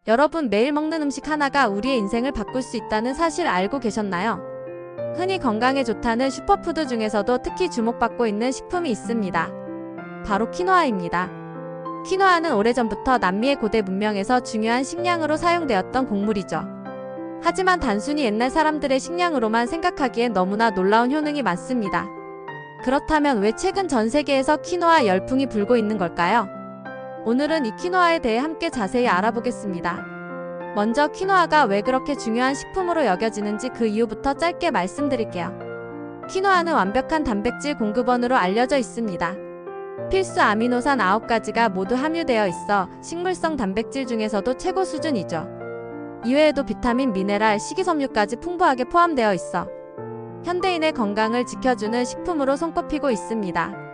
여러분, 매일 먹는 음식 하나가 우리의 인생을 바꿀 수 있다는 사실 알고 계셨나요? 흔히 건강에 좋다는 슈퍼푸드 중에서도 특히 주목받고 있는 식품이 있습니다. 바로 키노아입니다. 키노아는 오래전부터 남미의 고대 문명에서 중요한 식량으로 사용되었던 곡물이죠. 하지만 단순히 옛날 사람들의 식량으로만 생각하기엔 너무나 놀라운 효능이 많습니다. 그렇다면 왜 최근 전 세계에서 키노아 열풍이 불고 있는 걸까요? 오늘은 이 키노아에 대해 함께 자세히 알아보겠습니다. 먼저 키노아가 왜 그렇게 중요한 식품으로 여겨지는지 그 이유부터 짧게 말씀드릴게요. 키노아는 완벽한 단백질 공급원으로 알려져 있습니다. 필수 아미노산 9가지가 모두 함유되어 있어 식물성 단백질 중에서도 최고 수준이죠. 이외에도 비타민, 미네랄, 식이섬유까지 풍부하게 포함되어 있어 현대인의 건강을 지켜주는 식품으로 손꼽히고 있습니다.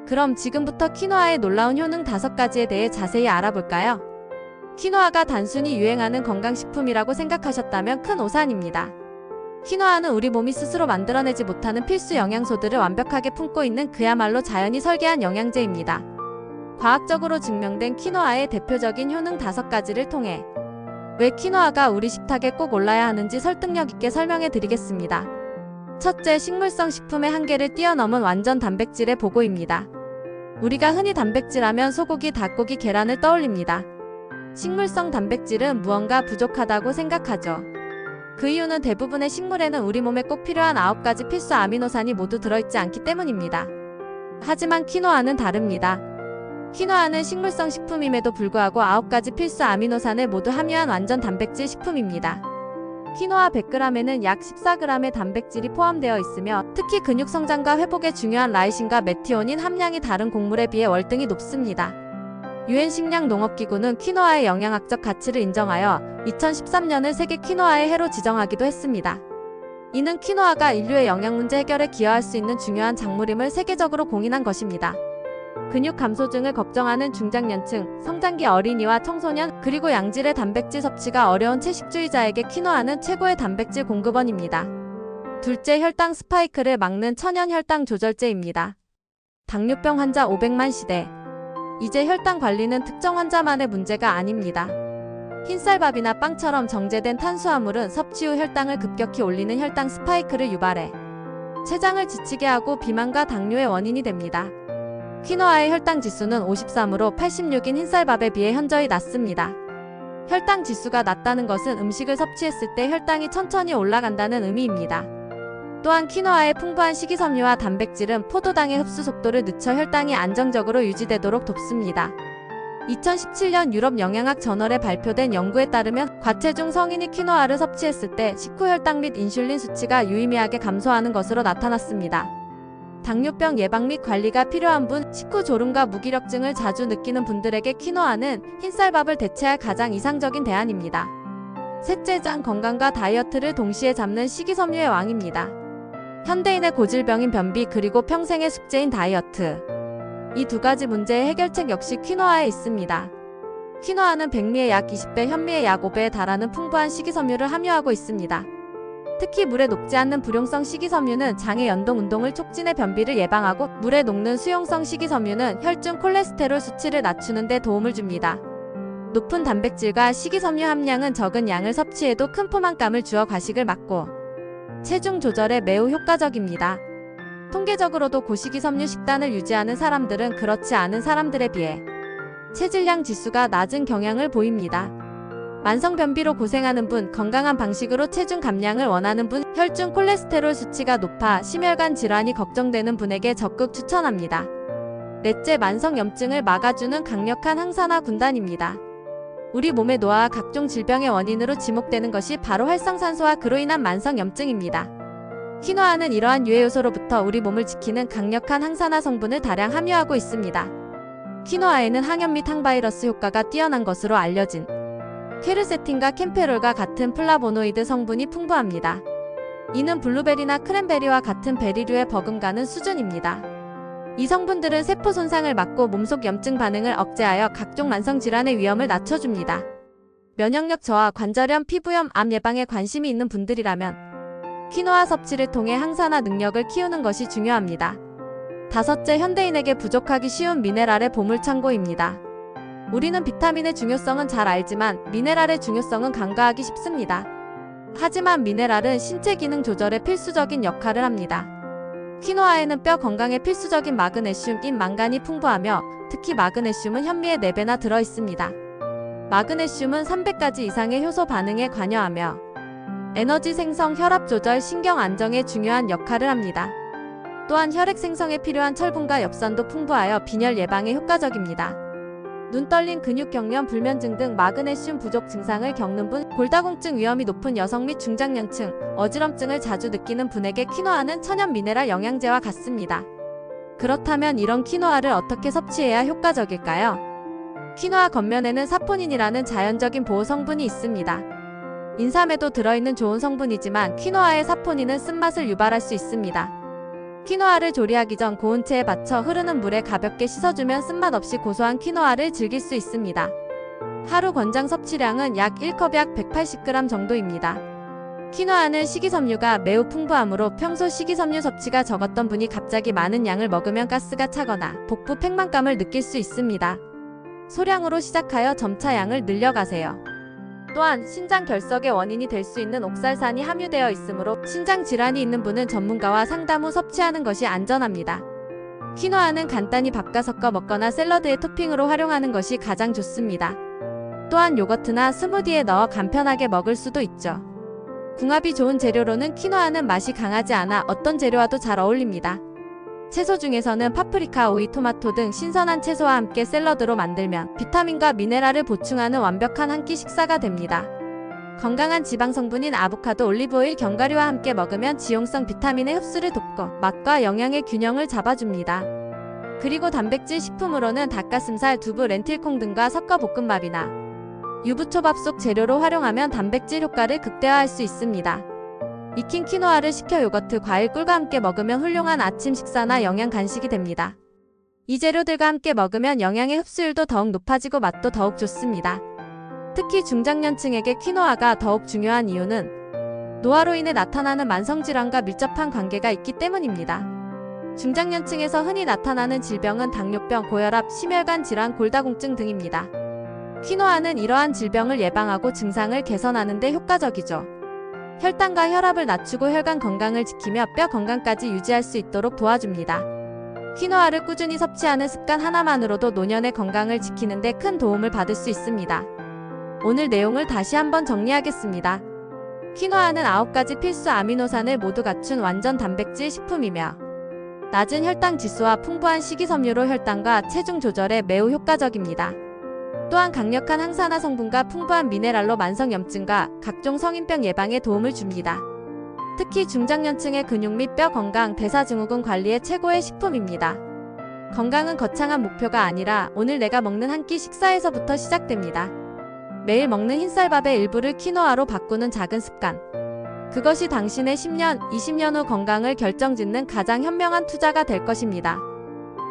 그럼 지금부터 키노아의 놀라운 효능 5가지에 대해 자세히 알아볼까요? 키노아가 단순히 유행하는 건강식품이라고 생각하셨다면 큰 오산입니다. 키노아는 우리 몸이 스스로 만들어내지 못하는 필수 영양소들을 완벽하게 품고 있는 그야말로 자연이 설계한 영양제입니다. 과학적으로 증명된 키노아의 대표적인 효능 5가지를 통해 왜 키노아가 우리 식탁에 꼭 올라야 하는지 설득력 있게 설명해 드리겠습니다. 첫째, 식물성 식품의 한계를 뛰어넘은 완전 단백질의 보고입니다. 우리가 흔히 단백질하면 소고기, 닭고기, 계란을 떠올립니다. 식물성 단백질은 무언가 부족하다고 생각하죠. 그 이유는 대부분의 식물에는 우리 몸에 꼭 필요한 9가지 필수 아미노산이 모두 들어있지 않기 때문입니다. 하지만 키노아는 다릅니다. 키노아는 식물성 식품임에도 불구하고 9가지 필수 아미노산을 모두 함유한 완전 단백질 식품입니다. 키노아 100g에는 약 14g의 단백질이 포함되어 있으며 특히 근육 성장과 회복에 중요한 라이신과 메티오닌 함량이 다른 곡물에 비해 월등히 높습니다. 유엔 식량농업기구는 키노아의 영양학적 가치를 인정하여 2013년을 세계 키노아의 해로 지정하기도 했습니다. 이는 키노아가 인류의 영양 문제 해결에 기여할 수 있는 중요한 작물임을 세계적으로 공인한 것입니다. 근육 감소증을 걱정하는 중장년층, 성장기 어린이와 청소년, 그리고 양질의 단백질 섭취가 어려운 채식주의자에게 키노아는 최고의 단백질 공급원입니다. 둘째, 혈당 스파이크를 막는 천연 혈당 조절제입니다. 당뇨병 환자 500만 시대. 이제 혈당 관리는 특정 환자만의 문제가 아닙니다. 흰쌀밥이나 빵처럼 정제된 탄수화물은 섭취 후 혈당을 급격히 올리는 혈당 스파이크를 유발해 췌장을 지치게 하고 비만과 당뇨의 원인이 됩니다. 키노아의 혈당 지수는 53으로 86인 흰쌀밥에 비해 현저히 낮습니다. 혈당 지수가 낮다는 것은 음식을 섭취했을 때 혈당이 천천히 올라간다는 의미입니다. 또한 키노아의 풍부한 식이섬유와 단백질은 포도당의 흡수 속도를 늦춰 혈당이 안정적으로 유지되도록 돕습니다. 2017년 유럽 영양학 저널에 발표된 연구에 따르면 과체중 성인이 키노아를 섭취했을 때 식후 혈당 및 인슐린 수치가 유의미하게 감소하는 것으로 나타났습니다. 당뇨병 예방 및 관리가 필요한 분, 식후 졸음과 무기력증을 자주 느끼는 분들에게 키노아는 흰쌀밥을 대체할 가장 이상적인 대안입니다. 셋째, 장 건강과 다이어트를 동시에 잡는 식이섬유의 왕입니다. 현대인의 고질병인 변비 그리고 평생의 숙제인 다이어트. 이 2가지 문제의 해결책 역시 키노아에 있습니다. 키노아는 백미의 약 20배, 현미의 약 5배에 달하는 풍부한 식이섬유를 함유하고 있습니다. 특히 물에 녹지 않는 불용성 식이섬유는 장의 연동 운동을 촉진해 변비를 예방하고 물에 녹는 수용성 식이섬유는 혈중 콜레스테롤 수치를 낮추는 데 도움을 줍니다. 높은 단백질과 식이섬유 함량은 적은 양을 섭취해도 큰 포만감을 주어 과식을 막고 체중 조절에 매우 효과적입니다. 통계적으로도 고식이섬유 식단을 유지하는 사람들은 그렇지 않은 사람들에 비해 체질량 지수가 낮은 경향을 보입니다. 만성 변비로 고생하는 분, 건강한 방식으로 체중 감량을 원하는 분, 혈중 콜레스테롤 수치가 높아 심혈관 질환이 걱정되는 분에게 적극 추천합니다. 넷째, 만성 염증을 막아주는 강력한 항산화 군단입니다. 우리 몸의 노화와 각종 질병의 원인으로 지목되는 것이 바로 활성산소와 그로 인한 만성 염증입니다. 키노아는 이러한 유해 요소로부터 우리 몸을 지키는 강력한 항산화 성분을 다량 함유하고 있습니다. 키노아에는 항염 및 항바이러스 효과가 뛰어난 것으로 알려진 퀘르세틴과 캠페롤과 같은 플라보노이드 성분이 풍부합니다. 이는 블루베리나 크랜베리와 같은 베리류에 버금가는 수준입니다. 이 성분들은 세포 손상을 막고 몸속 염증 반응을 억제하여 각종 만성 질환의 위험을 낮춰줍니다. 면역력 저하, 관절염, 피부염, 암 예방에 관심이 있는 분들이라면 키노아 섭취를 통해 항산화 능력을 키우는 것이 중요합니다. 5째, 현대인에게 부족하기 쉬운 미네랄의 보물창고입니다. 우리는 비타민의 중요성은 잘 알지만 미네랄의 중요성은 간과하기 쉽습니다. 하지만 미네랄은 신체 기능 조절에 필수적인 역할을 합니다. 키노아에는 뼈 건강에 필수적인 마그네슘인 망간이 풍부하며 특히 마그네슘은 현미의 4배나 들어있습니다. 마그네슘은 300가지 이상의 효소 반응에 관여하며 에너지 생성, 혈압 조절, 신경 안정에 중요한 역할을 합니다. 또한 혈액 생성에 필요한 철분과 엽산도 풍부하여 빈혈 예방에 효과적입니다. 눈 떨림, 근육 경련, 불면증 등 마그네슘 부족 증상을 겪는 분, 골다공증 위험이 높은 여성 및 중장년층, 어지럼증을 자주 느끼는 분에게 키노아는 천연 미네랄 영양제와 같습니다. 그렇다면 이런 키노아를 어떻게 섭취해야 효과적일까요? 키노아 겉면에는 사포닌이라는 자연적인 보호 성분이 있습니다. 인삼에도 들어있는 좋은 성분이지만 키노아의 사포닌은 쓴맛을 유발할 수 있습니다. 키노아를 조리하기 전 고운 체에 받쳐 흐르는 물에 가볍게 씻어주면 쓴맛 없이 고소한 키노아를 즐길 수 있습니다. 하루 권장 섭취량은 약 1컵 약 180g 정도입니다. 키노아는 식이섬유가 매우 풍부하므로 평소 식이섬유 섭취가 적었던 분이 갑자기 많은 양을 먹으면 가스가 차거나 복부 팽만감을 느낄 수 있습니다. 소량으로 시작하여 점차 양을 늘려가세요. 또한 신장 결석의 원인이 될 수 있는 옥살산이 함유되어 있으므로 신장 질환이 있는 분은 전문가와 상담 후 섭취하는 것이 안전합니다. 키노아는 간단히 밥과 섞어 먹거나 샐러드의 토핑으로 활용하는 것이 가장 좋습니다. 또한 요거트나 스무디에 넣어 간편하게 먹을 수도 있죠. 궁합이 좋은 재료로는 키노아는 맛이 강하지 않아 어떤 재료와도 잘 어울립니다. 채소 중에서는 파프리카, 오이, 토마토 등 신선한 채소와 함께 샐러드로 만들면 비타민과 미네랄을 보충하는 완벽한 한 끼 식사가 됩니다. 건강한 지방 성분인 아보카도, 올리브오일, 견과류와 함께 먹으면 지용성 비타민의 흡수를 돕고 맛과 영양의 균형을 잡아줍니다. 그리고 단백질 식품으로는 닭가슴살, 두부, 렌틸콩 등과 섞어 볶음밥이나 유부초밥 속 재료로 활용하면 단백질 효과를 극대화할 수 있습니다. 익힌 키노아를 식혀 요거트, 과일, 꿀과 함께 먹으면 훌륭한 아침 식사나 영양 간식이 됩니다. 이 재료들과 함께 먹으면 영양의 흡수율도 더욱 높아지고 맛도 더욱 좋습니다. 특히 중장년층에게 키노아가 더욱 중요한 이유는 노화로 인해 나타나는 만성질환과 밀접한 관계가 있기 때문입니다. 중장년층에서 흔히 나타나는 질병은 당뇨병, 고혈압, 심혈관 질환, 골다공증 등입니다. 키노아는 이러한 질병을 예방하고 증상을 개선하는 데 효과적이죠. 혈당과 혈압을 낮추고 혈관 건강을 지키며 뼈 건강까지 유지할 수 있도록 도와줍니다. 키노아를 꾸준히 섭취하는 습관 하나만으로도 노년의 건강을 지키는 데 큰 도움을 받을 수 있습니다. 오늘 내용을 다시 한번 정리하겠습니다. 키노아는 9가지 필수 아미노산을 모두 갖춘 완전 단백질 식품이며 낮은 혈당 지수와 풍부한 식이섬유로 혈당과 체중 조절에 매우 효과적입니다. 또한 강력한 항산화 성분과 풍부한 미네랄로 만성염증과 각종 성인병 예방에 도움을 줍니다. 특히 중장년층의 근육 및 뼈 건강, 대사증후군 관리에 최고의 식품입니다. 건강은 거창한 목표가 아니라 오늘 내가 먹는 한 끼 식사에서부터 시작됩니다. 매일 먹는 흰쌀밥의 일부를 키노아로 바꾸는 작은 습관. 그것이 당신의 10년, 20년 후 건강을 결정짓는 가장 현명한 투자가 될 것입니다.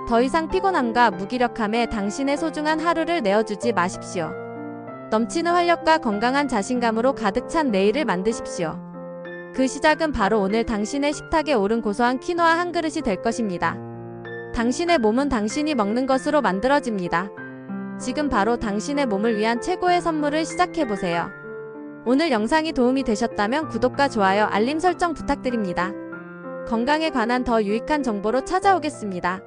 더 이상 피곤함과 무기력함에 당신의 소중한 하루를 내어주지 마십시오. 넘치는 활력과 건강한 자신감으로 가득 찬 내일을 만드십시오. 그 시작은 바로 오늘 당신의 식탁에 오른 고소한 키노아 한 그릇이 될 것입니다. 당신의 몸은 당신이 먹는 것으로 만들어집니다. 지금 바로 당신의 몸을 위한 최고의 선물을 시작해보세요. 오늘 영상이 도움이 되셨다면 구독과 좋아요, 알림 설정 부탁드립니다. 건강에 관한 더 유익한 정보로 찾아오겠습니다.